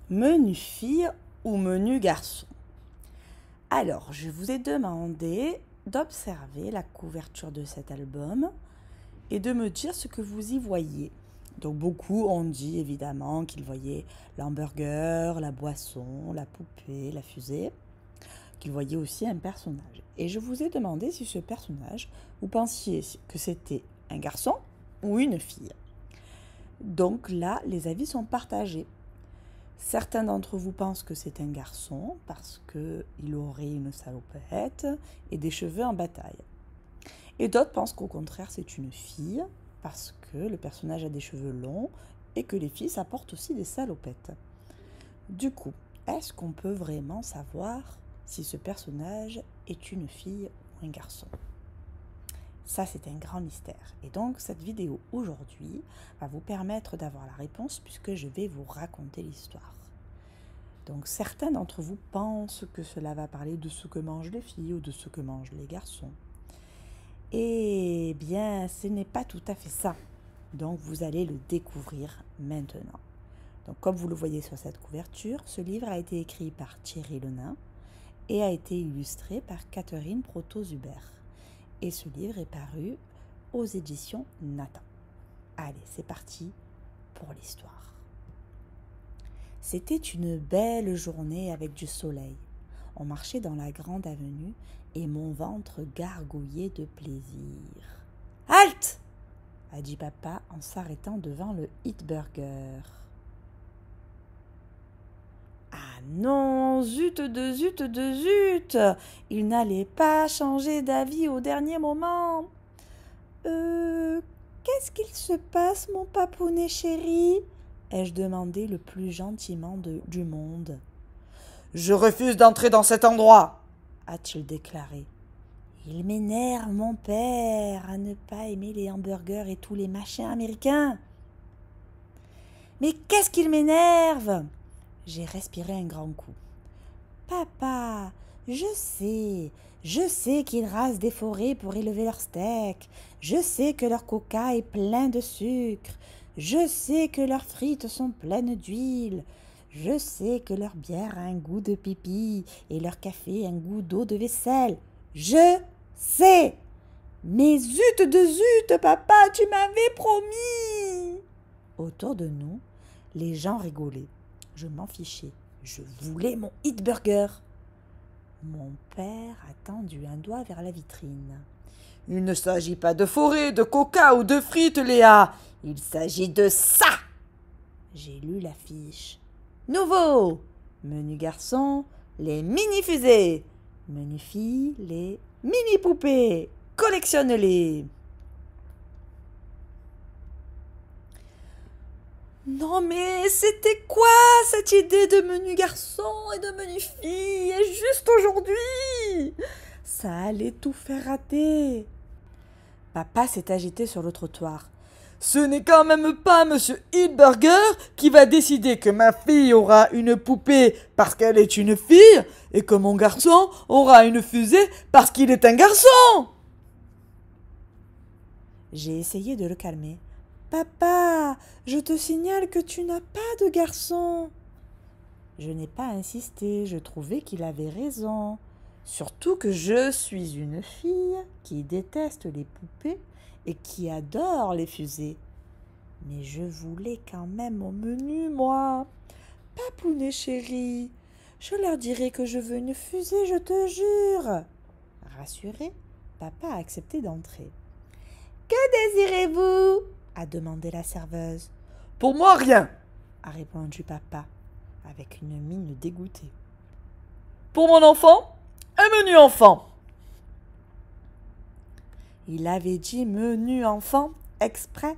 Menu fille ou menu garçon? Alors, je vous ai demandé d'observer la couverture de cet album et de me dire ce que vous y voyez. Donc beaucoup ont dit évidemment qu'ils voyaient l'hamburger, la boisson, la poupée, la fusée, qu'ils voyaient aussi un personnage. Et je vous ai demandé si ce personnage, vous pensiez que c'était un garçon ou une fille. Donc là, les avis sont partagés. Certains d'entre vous pensent que c'est un garçon parce qu'il aurait une salopette et des cheveux en bataille. Et d'autres pensent qu'au contraire c'est une fille parce que le personnage a des cheveux longs et que les filles ça porte aussi des salopettes. Du coup, est-ce qu'on peut vraiment savoir si ce personnage est une fille ou un garçon ? Ça, c'est un grand mystère. Et donc, cette vidéo aujourd'hui va vous permettre d'avoir la réponse puisque je vais vous raconter l'histoire. Donc, certains d'entre vous pensent que cela va parler de ce que mangent les filles ou de ce que mangent les garçons. Eh bien, ce n'est pas tout à fait ça. Donc, vous allez le découvrir maintenant. Donc, comme vous le voyez sur cette couverture, ce livre a été écrit par Thierry Lenain et a été illustré par Catherine Proto-Zuber. Et ce livre est paru aux éditions Nathan. Allez, c'est parti pour l'histoire. C'était une belle journée avec du soleil. On marchait dans la grande avenue et mon ventre gargouillait de plaisir. « Halte !» a dit papa en s'arrêtant devant le Hit Burger. Ah non, zut de zut de zut! Il n'allait pas changer d'avis au dernier moment. Qu'est-ce qu'il se passe, mon papounet chéri? Ai-je demandé le plus gentiment du monde. Je refuse d'entrer dans cet endroit, a-t-il déclaré. Il m'énerve, mon père, à ne pas aimer les hamburgers et tous les machins américains. Mais qu'est-ce qu'il m'énerve? J'ai respiré un grand coup. Papa, je sais qu'ils rasent des forêts pour élever leurs steaks. Je sais que leur coca est plein de sucre. Je sais que leurs frites sont pleines d'huile. Je sais que leur bière a un goût de pipi et leur café un goût d'eau de vaisselle. Je sais. Mais zut de zut, papa, tu m'avais promis. Autour de nous, les gens rigolaient. Je m'en fichais. Je voulais mon Hit Burger. Mon père a tendu un doigt vers la vitrine. Il ne s'agit pas de forêt, de coca ou de frites, Léa. Il s'agit de ça. J'ai lu l'affiche. Nouveau. Menu garçon, les mini-fusées. Menu fille, les mini-poupées. Collectionne-les. Non mais c'était quoi cette idée de menu garçon et de menu fille et juste aujourd'hui? Ça allait tout faire rater. Papa s'est agité sur le trottoir. Ce n'est quand même pas Monsieur Hit Burger qui va décider que ma fille aura une poupée parce qu'elle est une fille et que mon garçon aura une fusée parce qu'il est un garçon. J'ai essayé de le calmer. Papa, je te signale que tu n'as pas de garçon. Je n'ai pas insisté, je trouvais qu'il avait raison. Surtout que je suis une fille qui déteste les poupées et qui adore les fusées. Mais je voulais quand même mon menu, moi. Papounet chéri, je leur dirai que je veux une fusée, je te jure. Rassuré, papa a accepté d'entrer. Que désirez-vous? A demandé la serveuse. Pour moi, rien, a répondu papa, avec une mine dégoûtée. Pour mon enfant, un menu enfant. Il avait dit menu enfant exprès.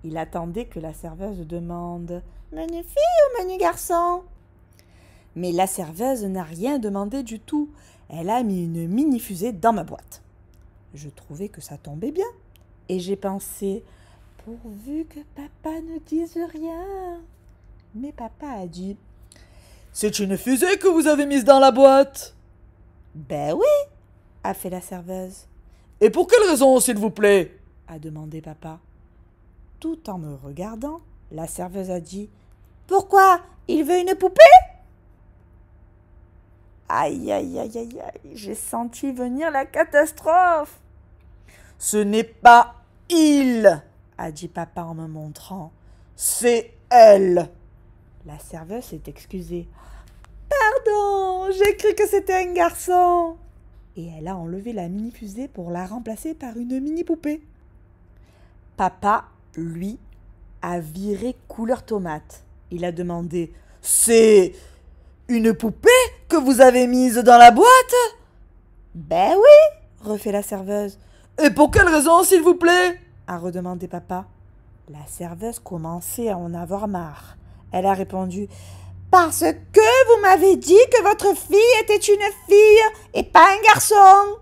Il attendait que la serveuse demande menu fille ou menu garçon. Mais la serveuse n'a rien demandé du tout. Elle a mis une mini-fusée dans ma boîte. Je trouvais que ça tombait bien. Et j'ai pensé, pourvu que papa ne dise rien. Mais papa a dit, c'est une fusée que vous avez mise dans la boîte. Ben oui, a fait la serveuse. Et pour quelle raison, s'il vous plaît? A demandé papa. Tout en me regardant, la serveuse a dit, pourquoi? Il veut une poupée? Aïe, aïe, aïe, aïe, aïe, j'ai senti venir la catastrophe. Ce n'est pas il, a dit papa en me montrant. C'est elle. La serveuse s'est excusée. Pardon, j'ai cru que c'était un garçon. Et elle a enlevé la mini-fusée pour la remplacer par une mini-poupée. Papa, lui, a viré couleur tomate. Il a demandé « C'est une poupée que vous avez mise dans la boîte ?»« Ben oui, refait la serveuse. »« Et pour quelle raison, s'il vous plaît ?» a redemandé papa. La serveuse commençait à en avoir marre. Elle a répondu « Parce que vous m'avez dit que votre fille était une fille et pas un garçon !»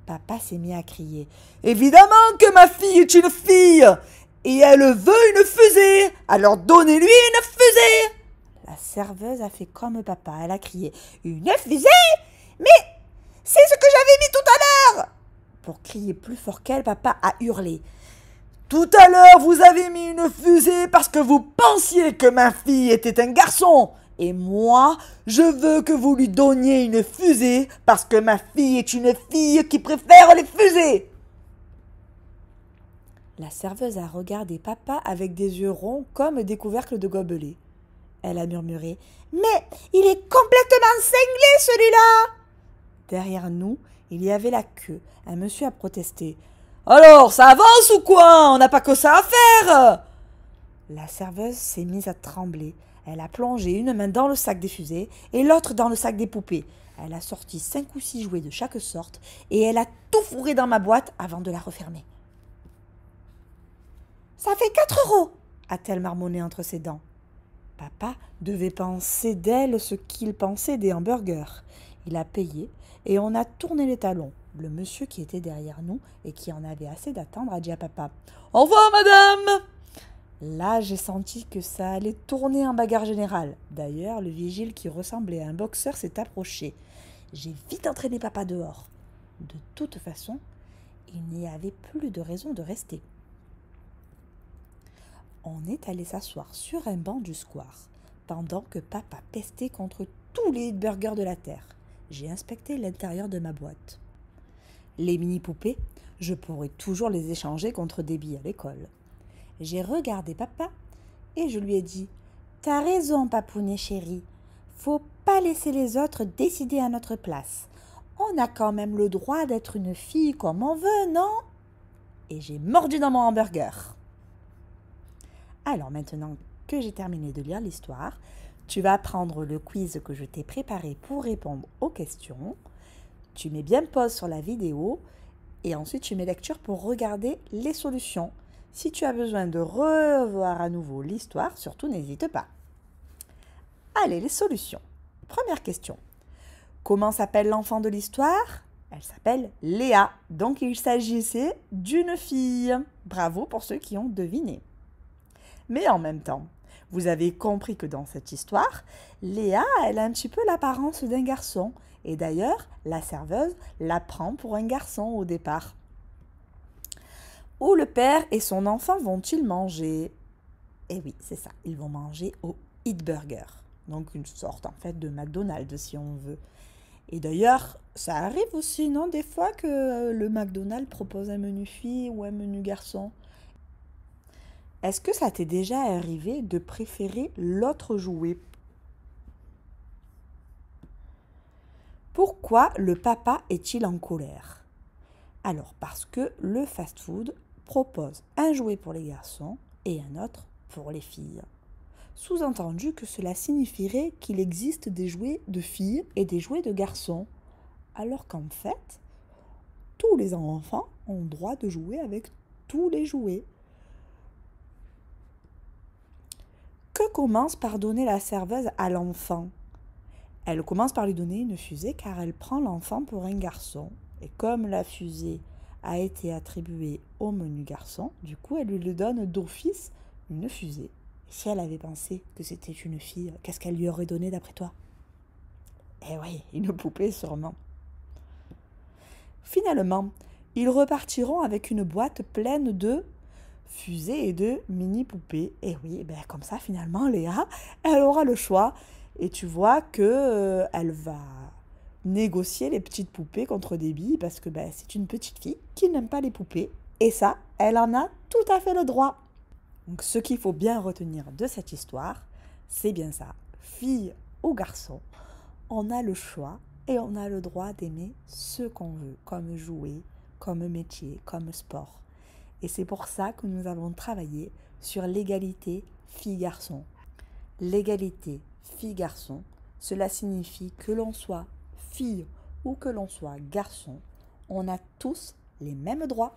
Papa s'est mis à crier « Évidemment que ma fille est une fille et elle veut une fusée, alors donnez-lui une fusée !» La serveuse a fait comme papa, elle a crié « Une fusée? Mais c'est ce que j'avais mis tout à l'heure !» Pour crier plus fort qu'elle, papa a hurlé « Tout à l'heure, vous avez mis une fusée parce que vous pensiez que ma fille était un garçon. Et moi, je veux que vous lui donniez une fusée parce que ma fille est une fille qui préfère les fusées. » La serveuse a regardé papa avec des yeux ronds comme des couvercles de gobelets. Elle a murmuré « Mais il est complètement cinglé celui-là !» Derrière nous, il y avait la queue. Un monsieur a protesté « Alors, ça avance ou quoi? On n'a pas que ça à faire !» La serveuse s'est mise à trembler. Elle a plongé une main dans le sac des fusées et l'autre dans le sac des poupées. Elle a sorti 5 ou 6 jouets de chaque sorte et elle a tout fourré dans ma boîte avant de la refermer. « Ça fait 4 €, a-t-elle marmonné entre ses dents. Papa devait penser d'elle ce qu'il pensait des hamburgers. Il a payé et on a tourné les talons. Le monsieur qui était derrière nous et qui en avait assez d'attendre a dit à papa « Au revoir, madame !» Là, j'ai senti que ça allait tourner en bagarre générale. D'ailleurs, le vigile qui ressemblait à un boxeur s'est approché. J'ai vite entraîné papa dehors. De toute façon, il n'y avait plus de raison de rester. On est allé s'asseoir sur un banc du square, pendant que papa pestait contre tous les burgers de la terre. J'ai inspecté l'intérieur de ma boîte. Les mini-poupées, je pourrais toujours les échanger contre des billes à l'école. J'ai regardé papa et je lui ai dit « T'as raison, papounet chéri. Faut pas laisser les autres décider à notre place. On a quand même le droit d'être une fille comme on veut, non ?» Et j'ai mordu dans mon hamburger. Alors maintenant que j'ai terminé de lire l'histoire, tu vas prendre le quiz que je t'ai préparé pour répondre aux questions. Tu mets bien pause sur la vidéo et ensuite tu mets lecture pour regarder les solutions. Si tu as besoin de revoir à nouveau l'histoire, surtout n'hésite pas. Allez, les solutions. Première question. Comment s'appelle l'enfant de l'histoire? Elle s'appelle Léa, donc il s'agissait d'une fille. Bravo pour ceux qui ont deviné. Mais en même temps, vous avez compris que dans cette histoire, Léa, elle a un petit peu l'apparence d'un garçon. Et d'ailleurs, la serveuse la prend pour un garçon au départ. Où le père et son enfant vont-ils manger? Eh oui, c'est ça, ils vont manger au Eat Burger. Donc une sorte en fait de McDonald's si on veut. Et d'ailleurs, ça arrive aussi, non, des fois que le McDonald's propose un menu fille ou un menu garçon. Est-ce que ça t'est déjà arrivé de préférer l'autre jouet? Pourquoi le papa est-il en colère? Alors, parce que le fast-food propose un jouet pour les garçons et un autre pour les filles. Sous-entendu que cela signifierait qu'il existe des jouets de filles et des jouets de garçons, alors qu'en fait, tous les enfants ont le droit de jouer avec tous les jouets. Que commence par donner la serveuse à l'enfant? Elle commence par lui donner une fusée car elle prend l'enfant pour un garçon. Et comme la fusée a été attribuée au menu garçon, du coup elle lui donne d'office une fusée. Et si elle avait pensé que c'était une fille, qu'est-ce qu'elle lui aurait donné d'après toi? Eh oui, une poupée sûrement. Finalement, ils repartiront avec une boîte pleine de fusées et de mini-poupées. Et oui, ben comme ça finalement Léa, elle aura le choix. Et tu vois que elle va négocier les petites poupées contre des billes parce que ben, c'est une petite fille qui n'aime pas les poupées. Et ça, elle en a tout à fait le droit. Donc ce qu'il faut bien retenir de cette histoire, c'est bien ça. Fille ou garçon, on a le choix et on a le droit d'aimer ce qu'on veut, comme jouer, comme métier, comme sport. Et c'est pour ça que nous allons travailler sur l'égalité fille-garçon. L'égalité fille-garçon, cela signifie que l'on soit fille ou que l'on soit garçon, on a tous les mêmes droits.